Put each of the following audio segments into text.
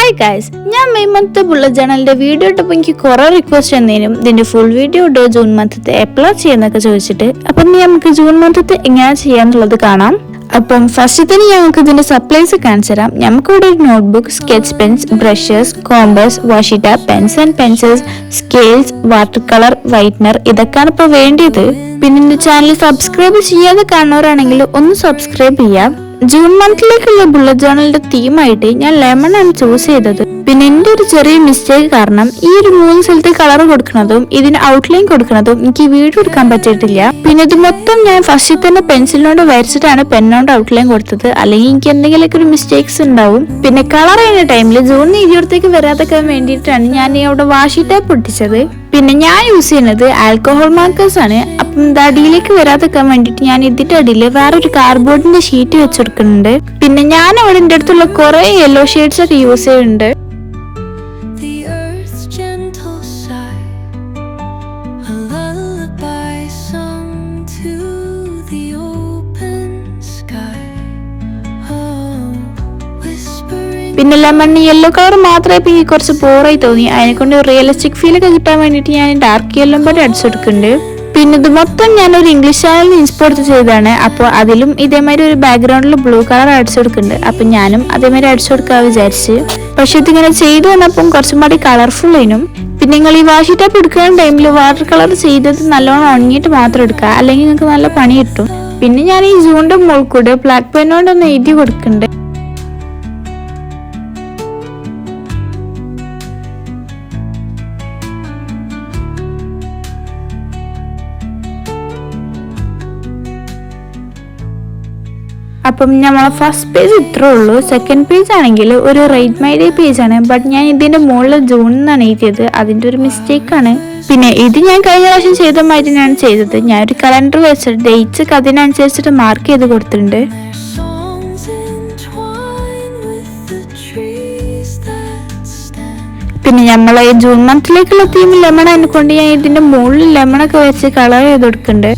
Hi guys, ഞാൻ May month bullet ജേണലിന്റെ video ഇട്ടപ്പോൾ എനിക്ക് കുറെ റിക്വസ്റ്റ് എന്നേനും ഇതിന്റെ ഫുൾ വീഡിയോ ഇട്ടോ ജൂൺ മന്ത് എപ്പോഴാ ചെയ്യുന്നൊക്കെ ചോദിച്ചിട്ട്, അപ്പം നമുക്ക് ജൂൺ മന്ത് എങ്ങനെ ചെയ്യാന്നുള്ളത് കാണാം. അപ്പം ഫസ്റ്റ് തന്നെ ഞങ്ങൾക്ക് ഇതിന്റെ സപ്ലൈസ് കാണിച്ചു തരാം. നമുക്കിവിടെ ഒരു notebook, sketch pens, brushes, compass, washi tape, pens and pencils, scales, water colour, whitener ഇതൊക്കെയാണ് ഇപ്പൊ വേണ്ടിയത്. പിന്നെ എന്റെ ചാനൽ സബ്സ്ക്രൈബ് ചെയ്യാതെ കാണുന്നവരാണെങ്കിൽ ഒന്ന് സബ്സ്ക്രൈബ് ചെയ്യാം. ജൂൺ മന്തിലേക്കുള്ള ബുള്ളറ്റ് ജേണലിന്റെ തീമായിട്ട് ഞാൻ ലെമൺ ആണ് ചൂസ് ചെയ്തത്. പിന്നെ എന്റെ ഒരു ചെറിയ മിസ്റ്റേക്ക് കാരണം ഈ ഒരു 3 സ്ഥലത്ത് കളർ കൊടുക്കുന്നതും ഇതിന് ഔട്ട്ലൈൻ കൊടുക്കുന്നതും എനിക്ക് വീഡിയോ എടുക്കാൻ പറ്റിയിട്ടില്ല. പിന്നെ ഇത് മൊത്തം ഞാൻ ഫസ്റ്റിൽ തന്നെ പെൻസിലിനോട് വരച്ചിട്ടാണ് പെന്നോട് ഔട്ട്ലൈൻ കൊടുത്തത്, അല്ലെങ്കിൽ എനിക്ക് എന്തെങ്കിലുമൊക്കെ ഒരു മിസ്റ്റേക്സ് ഉണ്ടാവും. പിന്നെ കളർ ചെയ്യുന്ന ടൈമിൽ ജൂൺ 20 വരാതൊക്കെ വേണ്ടിയിട്ടാണ് ഞാൻ അവിടെ വാഷി ടാപ്പ് പൊട്ടിച്ചത്. പിന്നെ ഞാൻ യൂസ് ചെയ്യുന്നത് ആൽക്കഹോൾ മാർക്കേഴ്സ് ആണ്. അപ്പം ഇത് അടിയിലേക്ക് വരാതെക്കാൻ വേണ്ടിയിട്ട് ഞാൻ ഇതിന്റെ അടിയിൽ വേറൊരു കാർഡ്ബോർഡിന്റെ ഷീറ്റ് വെച്ചെടുക്കുന്നുണ്ട്. പിന്നെ ഞാൻ അവിടെ എന്റെ അടുത്തുള്ള കുറെ യെല്ലോ ഷെയ്ഡ്സ് ഒക്കെ യൂസ് ചെയ്യുന്നുണ്ട്. പിന്നെ ലെമൺ യെല്ലോ കളർ മാത്രമേ ഇപ്പൊ എനിക്ക് കുറച്ച് പോറായി തോന്നി. അതിനെക്കൊണ്ട് റിയലിസ്റ്റിക് ഫീൽ ഒക്കെ കിട്ടാൻ വേണ്ടിയിട്ട് ഞാൻ ഡാർക്ക് യെല്ലോ കൂടെ അടിച്ചെടുക്കുന്നുണ്ട്. പിന്നെ ഇത് മൊത്തം ഞാനൊരു ഇംഗ്ലീഷ് ചാനലിൽ ഇൻസ്പയർ ചെയ്തതാണ്. അപ്പോൾ അതിലും ഇതേമാതിരി ഒരു ബാക്ക്ഗ്രൗണ്ടിൽ ബ്ലൂ കളർ അടിച്ചെടുക്കുന്നുണ്ട്. അപ്പൊ ഞാനും അതേമാതിരി അടിച്ചെടുക്കാൻ വിചാരിച്ച്. പക്ഷെ ഇതിങ്ങനെ ചെയ്തു വന്നപ്പം കുറച്ചും കൂടി കളർഫുൾ ആയിരുന്നു. പിന്നെ നിങ്ങൾ ഈ വാഷി ടാപ്പ് എടുക്കുന്ന ടൈമിൽ വാട്ടർ കളർ ചെയ്തത് നല്ലോണം ഉണങ്ങിയിട്ട് മാത്രം എടുക്കുക, അല്ലെങ്കിൽ നിങ്ങൾക്ക് നല്ല പണി കിട്ടും. പിന്നെ ഞാൻ ഈ ജൂണിന്റെ മുകളിൽ കൂടെ ബ്ലാക്ക് പെന്നോണ്ടൊന്ന് എഴുതി കൊടുക്കുന്നുണ്ട്. അപ്പം നമ്മളെ ഫസ്റ്റ് പേജ് ഇത്രേ ഉള്ളൂ. സെക്കൻഡ് പേജ് ആണെങ്കിൽ ഒരു റൈറ്റ് മൈ ഡേ പേജ് ആണ്. ബട്ട് ഞാൻ ഇതിന്റെ മുകളിൽ ജൂൺ എന്നാണ് എഴുതിയത്, അതിന്റെ ഒരു മിസ്റ്റേക്ക് ആണ്. പിന്നെ ഇത് ഞാൻ കഴിഞ്ഞ പ്രാവശ്യം ചെയ്ത മാതിരി ഞാൻ ചെയ്തത്. ഞാൻ ഒരു കലണ്ടർ വെച്ചിട്ട് ഡേറ്റ്സ് ഒക്കെ അതിനനുസരിച്ചിട്ട് മാർക്ക് ചെയ്ത് കൊടുത്തിട്ടുണ്ട്. പിന്നെ നമ്മളെ ജൂൺ മന്തിലേക്കുള്ള തീം ലെമൺ ആയതുകൊണ്ട് ഞാൻ ഇതിന്റെ മുകളിൽ ലെമണൊക്കെ വെച്ച് കളർ ചെയ്ത് കൊടുക്കുന്നുണ്ട്.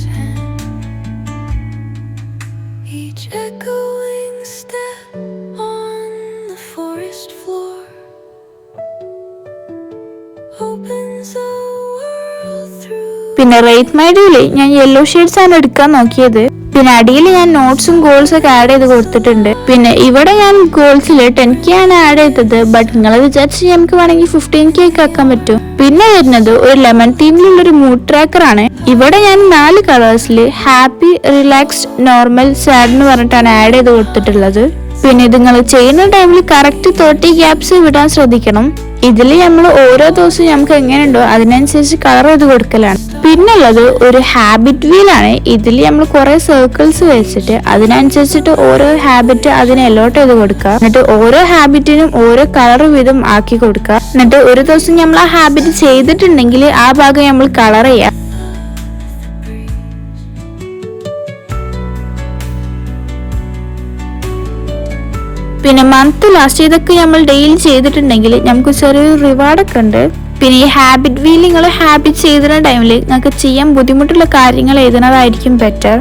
പിന്നെ റൈറ്റ് മൈ ഡേയില് ഞാൻ യെല്ലോ ഷെയ്ഡ്സ് ആണ് എടുക്കാൻ നോക്കിയത്. പിന്നെ അടിയിൽ ഞാൻ നോട്ട്സും ഗോൾസ് ഒക്കെ ആഡ് ചെയ്ത് കൊടുത്തിട്ടുണ്ട്. പിന്നെ ഇവിടെ ഞാൻ ഗോൾസിൽ 10K ആണ് ആഡ് ചെയ്തത്. ബട്ട് നിങ്ങൾ വിചാരിച്ച് നമുക്ക് വേണമെങ്കിൽ 15K ഒക്കെ ആക്കാൻ പറ്റും. പിന്നെ വരുന്നത് ഒരു ലെമൺ തീമിലുള്ള ഒരു മൂഡ് ട്രാക്കർ ആണ്. ഇവിടെ ഞാൻ 4 കളേഴ്സിൽ ഹാപ്പി, റിലാക്സ്ഡ്, നോർമൽ, സാഡ് എന്ന് പറഞ്ഞിട്ടാണ് ആഡ് ചെയ്ത് കൊടുത്തിട്ടുള്ളത്. പിന്നെ ഇത് നിങ്ങൾ ചെയ്യുന്ന ടൈമിൽ കറക്റ്റ് 30 ഗ്യാപ്സ് വിടാൻ ശ്രദ്ധിക്കണം. ഇതിൽ നമ്മൾ ഓരോ ദിവസവും നമുക്ക് എങ്ങനെയുണ്ടോ അതിനനുസരിച്ച് കളർ ചെയ്ത് കൊടുക്കലാണ്. പിന്നുള്ളത് ഒരു ഹാബിറ്റ് വീൽ ആണ്. ഇതിൽ നമ്മൾ കുറെ സർക്കിൾസ് വെച്ചിട്ട് അതിനനുസരിച്ചിട്ട് ഓരോ ഹാബിറ്റ് അതിനെ അലോട്ട് ചെയ്ത് കൊടുക്കുക. എന്നിട്ട് ഓരോ ഹാബിറ്റിനും ഓരോ കളർ വീതം ആക്കി കൊടുക്കുക. എന്നിട്ട് ഒരു ദിവസം നമ്മൾ ആ ഹാബിറ്റ് ചെയ്തിട്ടുണ്ടെങ്കിൽ ആ ഭാഗം നമ്മൾ കളർ ചെയ്യാം. പിന്നെ മന്ത് ലാസ്റ്റ് ഇതൊക്കെ നമ്മൾ ഡെയിലി ചെയ്തിട്ടുണ്ടെങ്കിൽ നമുക്ക് ചെറിയൊരു റിവാർഡൊക്കെ ഉണ്ട്. പിന്നെ ഈ ഹാബിറ്റ് വീൽ നിങ്ങൾ ഹാബിറ്റ് ചെയ്തിരുന്ന ടൈമിൽ നിങ്ങൾക്ക് ചെയ്യാൻ ബുദ്ധിമുട്ടുള്ള കാര്യങ്ങൾ എഴുതുന്നതായിരിക്കും ബെറ്റർ.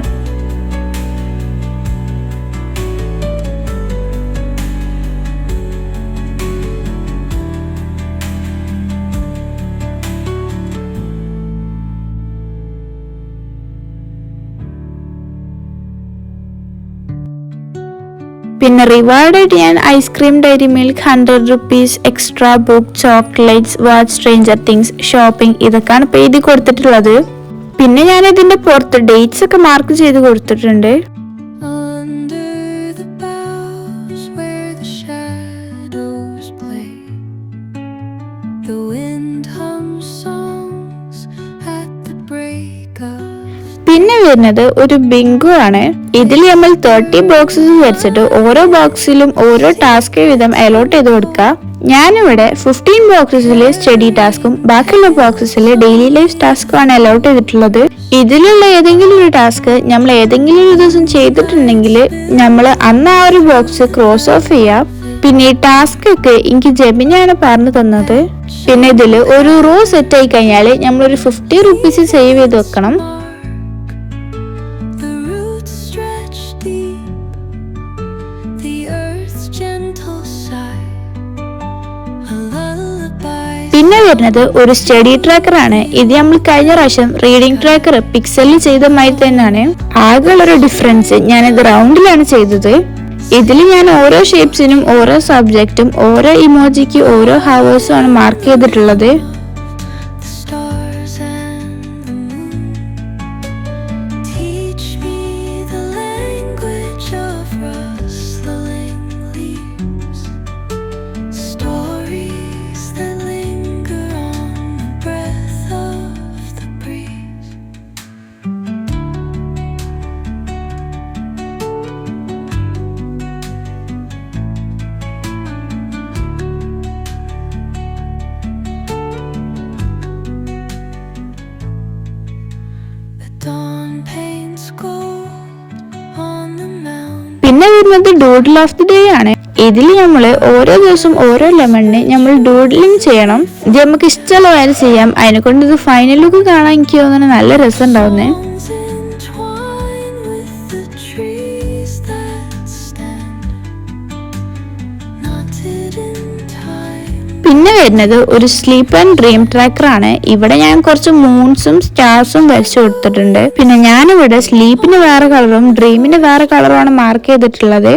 പിന്നെ റിവാർഡായിട്ട് ഞാൻ ice cream, Dairy Milk, 100 rupees, extra book, chocolates, watch, Stranger Things, shopping ഇതൊക്കെയാണ് ഇപ്പൊ എഴുതി കൊടുത്തിട്ടുള്ളത്. പിന്നെ ഞാൻ ഇതിന്റെ പുറത്ത് ഡേറ്റ്സ് ഒക്കെ മാർക്ക് ചെയ്ത് കൊടുത്തിട്ടുണ്ട്. പിന്നെ വരുന്നത് ഒരു ബിങ്കോ ആണ്. ഇതിൽ നമ്മൾ 30 ബോക്സസ് വെച്ചിട്ട് ഓരോ ബോക്സിലും ഓരോ ടാസ്ക് വീതം അലോട്ട് ചെയ്ത് കൊടുക്കുക. ഞാനിവിടെ 15 ബോക്സസിൽ സ്റ്റഡി ടാസ്കും ബാക്കിയുള്ള ബോക്സസിൽ ഡെയിലി ലൈഫ് ടാസ്കും ആണ് അലോട്ട് ചെയ്തിട്ടുള്ളത്. ഇതിലുള്ള ഏതെങ്കിലും ഒരു ടാസ്ക് നമ്മൾ ഏതെങ്കിലും ഒരു ദിവസം ചെയ്തിട്ടുണ്ടെങ്കിൽ നമ്മൾ അന്ന് ആ ഒരു ബോക്സ് ക്രോസ് ഓഫ് ചെയ്യാം. പിന്നെ ഈ ടാസ്ക് ഒക്കെ എനിക്ക് ജെമിനിയാണ് പറഞ്ഞു തന്നത്. പിന്നെ ഇതിൽ ഒരു റോ സെറ്റ് ആയി കഴിഞ്ഞാൽ നമ്മളൊരു 50 rupees സേവ് ചെയ്ത് വെക്കണം. പിന്നെ വരുന്നത് ഒരു സ്റ്റഡി ട്രാക്കർ ആണ്. ഇത് നമ്മൾ കഴിഞ്ഞ പ്രാവശ്യം റീഡിംഗ് ട്രാക്കർ പിക്സലിൽ ചെയ്ത മാതിരി തന്നെയാണ്. ആകെയുള്ളൊരു ഡിഫറൻസ് ഞാനിത് റൗണ്ടിലാണ് ചെയ്തത്. ഇതിൽ ഞാൻ ഓരോ ഷേപ്സിനും ഓരോ സബ്ജക്റ്റും ഓരോ ഇമോജിക്ക് ഓരോ ഹവേഴ്സും ആണ് മാർക്ക് ചെയ്തിട്ടുള്ളത്. പിന്നെ വരുന്നത് ഡൂഡിൽ ഓഫ് ദി ഡേ ആണ്. ഇതിൽ നമ്മൾ ഓരോ ദിവസം ഓരോ ലെമണിന് നമ്മൾ ഡൂഡ്ലിങ് ചെയ്യണം. ഇത് നമുക്ക് ഇഷ്ടമുള്ള കാര്യം ചെയ്യാം. അതിനെ കൊണ്ട് ഇത് ഫൈനൽ ലുക്ക് കാണാൻ എനിക്ക് തോന്നുന്നു നല്ല രസം ഉണ്ടാവുന്നേ. പിന്നെ വരുന്നത് ഒരു സ്ലീപ്പ് ആൻഡ് ഡ്രീം ട്രാക്കർ ആണ്. ഇവിടെ ഞാൻ കുറച്ച് മൂൺസും സ്റ്റാർസും വരച്ചു കൊടുത്തിട്ടുണ്ട്. പിന്നെ ഞാനിവിടെ സ്ലീപ്പിന് വേറെ കളറും ഡ്രീമിന് വേറെ കളറുമാണ് മാർക്ക് ചെയ്തിട്ടുള്ളത്.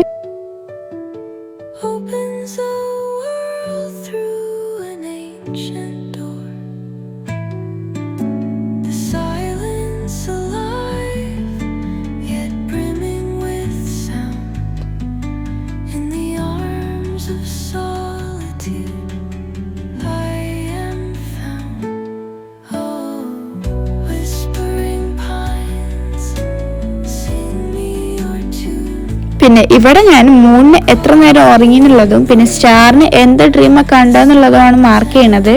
പിന്നെ ഇവിടെ ഞാൻ മൂന്നിന് എത്ര നേരം ഉറങ്ങി എന്നുള്ളതും പിന്നെ സ്റ്റാറിന് എന്ത് ഡ്രീമൊക്കെ കണ്ടെന്നുള്ളതുമാണ് മാർക്ക് ചെയ്യണത്.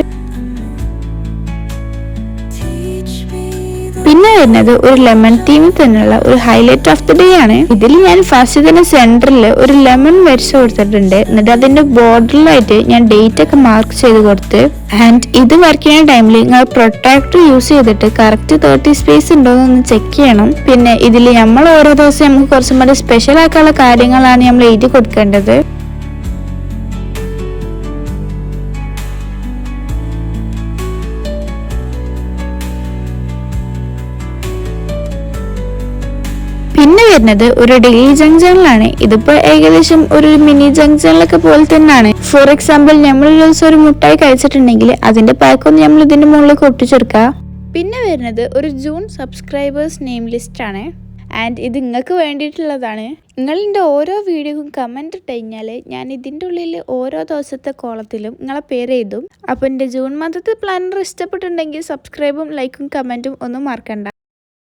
പിന്നെ വരുന്നത് ഒരു ലെമൺ തീമിൽ തന്നെയുള്ള ഒരു ഹൈലൈറ്റ് ഓഫ് ദി ഡേ ആണ്. ഇതിൽ ഞാൻ ഫസ്റ്റ് തന്നെ സെന്ററിൽ ഒരു ലെമൺ വരച്ചു കൊടുത്തിട്ടുണ്ട്. എന്നിട്ട് അതിന്റെ ബോർഡറിലായിട്ട് ഞാൻ ഡേറ്റ് ഒക്കെ മാർക്ക് ചെയ്ത് കൊടുത്ത്. ആൻഡ് ഇത് വരയ്ക്കുന്ന ടൈമിൽ നിങ്ങൾ പ്രൊട്രാക്ടർ യൂസ് ചെയ്തിട്ട് കറക്റ്റ് 30 സ്പേസ് ഉണ്ടോ എന്ന് ചെക്ക് ചെയ്യണം. പിന്നെ ഇതിൽ നമ്മൾ ഓരോ ദിവസം നമുക്ക് കുറച്ചും കൂടി സ്പെഷ്യൽ ആക്കാനുള്ള കാര്യങ്ങളാണ് നമ്മൾ എഴുതി കൊടുക്കേണ്ടത്. പിന്നെ വരുന്നത് ഒരു ഡെയിലി ജംഗ്ഷനിലാണ്. ഇതിപ്പോ ഏകദേശം ഒരു മിനി ജംഗ്ഷനിലൊക്കെ പോലെ തന്നെയാണ്. ഫോർ എക്സാമ്പിൾ നമ്മൾ ഒരു ദിവസം ഒരു മുട്ടായി കഴിച്ചിട്ടുണ്ടെങ്കിൽ അതിന്റെ പാക്കൊന്ന് നമ്മൾ ഇതിന്റെ മുകളിലേക്ക് ഒട്ടിച്ചെടുക്കുക. പിന്നെ വരുന്നത് ഒരു ജൂൺ സബ്സ്ക്രൈബേഴ്സ് നെയിം ലിസ്റ്റ് ആണ്. ആൻഡ് ഇത് നിങ്ങൾക്ക് വേണ്ടിയിട്ടുള്ളതാണ്. നിങ്ങളിൻ്റെ ഓരോ വീഡിയോക്കും കമൻറ്റ് ഇട്ട് കഴിഞ്ഞാൽ ഞാൻ ഇതിൻ്റെ ഉള്ളിൽ ഓരോ ദിവസത്തെ കോളത്തിലും നിങ്ങളെ പേര് എഴുതും. അപ്പോൾ എൻ്റെ ജൂൺ മന്ത്ത്തെ പ്ലാനർ ഇഷ്ടപ്പെട്ടിട്ടുണ്ടെങ്കിൽ സബ്സ്ക്രൈബും ലൈക്കും കമൻറ്റും ഒന്നും മറക്കണ്ട.